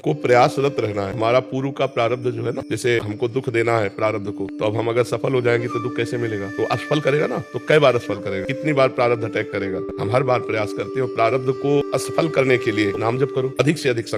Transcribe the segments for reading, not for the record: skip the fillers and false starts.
हमको प्रयासरत रहना है। हमारा पूर्व का प्रारब्ध जो है ना, जैसे हमको दुख देना है प्रारब्ध को, तो अब हम अगर सफल हो जाएंगे तो दुख कैसे मिलेगा? तो असफल करेगा ना, तो कई बार असफल करेगा, कितनी बार प्रारब्ध अटैक करेगा। हम हर बार प्रयास करते हैं और प्रारब्ध को असफल करने के लिए नाम जप करो, अधिक से अधिक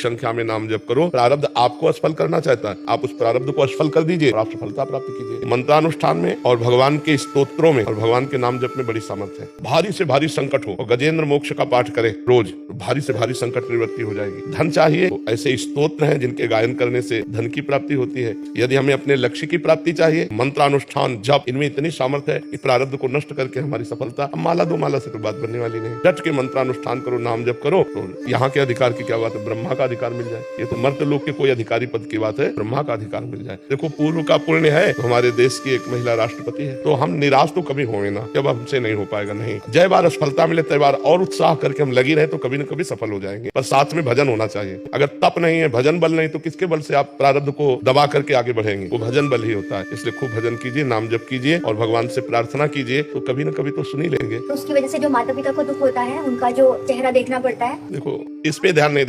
संख्या में नाम जप करो। प्रारब्ध आपको असफल करना चाहता है, आप उस प्रारब्ध को असफल कर दीजिए और आप सफलता प्राप्त कीजिए। मंत्रानुष्ठान में और भगवान के स्तोत्रों में और भगवान के नाम जप में बड़ी सामर्थ्य है। भारी से भारी संकट हो और गजेंद्र मोक्ष का पाठ करे रोज, तो भारी से भारी संकट निवृत्ति हो जाएगी। धन चाहिए तो ऐसे स्तोत्र हैं जिनके गायन करने से धन की प्राप्ति होती है। यदि हमें अपने लक्ष्य की प्राप्ति चाहिए, मंत्रानुष्ठान जप, इनमें इतनी सामर्थ्य है कि प्रारब्ध को नष्ट करके हमारी सफलता। माला दो माला से तो बात बनने वाली नहीं। डट के मंत्रानुष्ठान करो, नाम जप करो, तो यहाँ के अधिकार की क्या बात है? ब्रह्मा का अधिकार मिल जाए। ये तो मर्त लोग के कोई अधिकारी पद की बात है, ब्रह्मा का अधिकार मिल जाए। देखो, पूर्व का पुण्य है तो हमारे देश की एक महिला राष्ट्रपति है, तो हम निराश तो कभी होंगे ना, जब हमसे नहीं हो पाएगा। नहीं, जय बार असफलता मिले तय बार और उत्साह करके हम लगी रहे तो कभी न कभी सफल हो जाएंगे। पर साथ में भजन होना चाहिए। अगर तप नहीं है, भजन बल नहीं, तो किसके बल से आप प्रारब्ध को दबा करके आगे बढ़ेंगे? वो भजन बल ही होता है। इसलिए खूब भजन कीजिए, नाम जप कीजिए और भगवान से प्रार्थना कीजिए, तो कभी न कभी तो सुन ही लेंगे। तो उसकी वजह से जो माता पिता को दुख होता है, उनका जो चेहरा देखना पड़ता है, देखो, इस पे ध्यान नहीं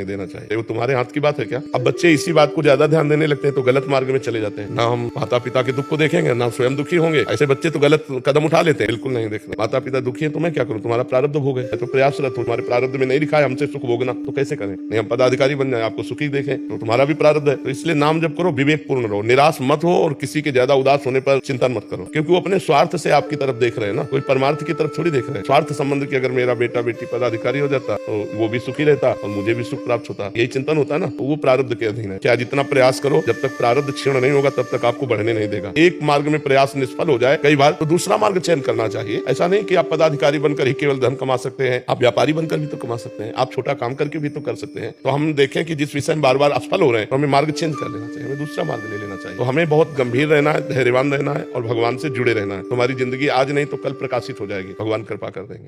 देना चाहिए। वो तुम्हारे हाथ की बात है क्या? अब बच्चे इसी बात को ज्यादा ध्यान देने लगते हैं तो गलत मार्ग में चले जाते हैं। ना हम माता पिता के दुख को देखेंगे, ना स्वयं दुखी होंगे। ऐसे बच्चे तो गलत कदम उठा लेते हैं। बिल्कुल नहीं देखना। माता पिता दुखी है तो मैं क्या करूं? तुम्हारा प्रारब्ध भोग है, तो प्रयासरत हो। तुम्हारे प्रारब्ध में नहीं लिखा है हमसे सुख भोगना, तो कैसे करें? नहीं, हम पदाधिकारी बन जाए, आपको सुखी देखें, तो तुम्हारा भी प्रारब्ध है। तो इसलिए नाम जप करो, विवेक पूर्ण रहो, निराश मत हो और किसी के ज्यादा उदास होने पर चिंतन मत करो, क्योंकि वो अपने स्वार्थ से आपकी तरफ देख रहे हैं ना, कोई परमार्थ की तरफ थोड़ी देख रहे हैं। स्वार्थ संबंध की अगर मेरा बेटा बेटी पदाधिकारी हो जाता तो वो भी सुखी रहता और मुझे भी सुख प्राप्त होता, यही चिंतन होता है ना। तो वो प्रारब्ध के अधीन है। क्या जितना प्रयास करो, जब तक प्रारब्ध क्षीण नहीं होगा तब तक आपको बढ़ने नहीं देगा। एक मार्ग में प्रयास निष्फल हो जाए कई बार, तो दूसरा मार्ग चयन करना चाहिए। ऐसा नहीं कि आप पदाधिकारी बनकर ही केवल धन कमा सकते हैं, आप व्यापारी बनकर भी तो कमा सकते हैं, आप छोटा काम करके भी तो कर सकते हैं। तो हम देखें कि जिस विषय में बार बार असफल हो रहे हैं तो हमें मार्ग चेंज कर लेना चाहिए, हमें दूसरा मार्ग ले लेना चाहिए। तो हमें बहुत गंभीर रहना है, धैर्यवान रहना है और भगवान से जुड़े रहना है। तुम्हारी जिंदगी आज नहीं तो कल प्रकाशित हो जाएगी, भगवान कृपा कर देंगे।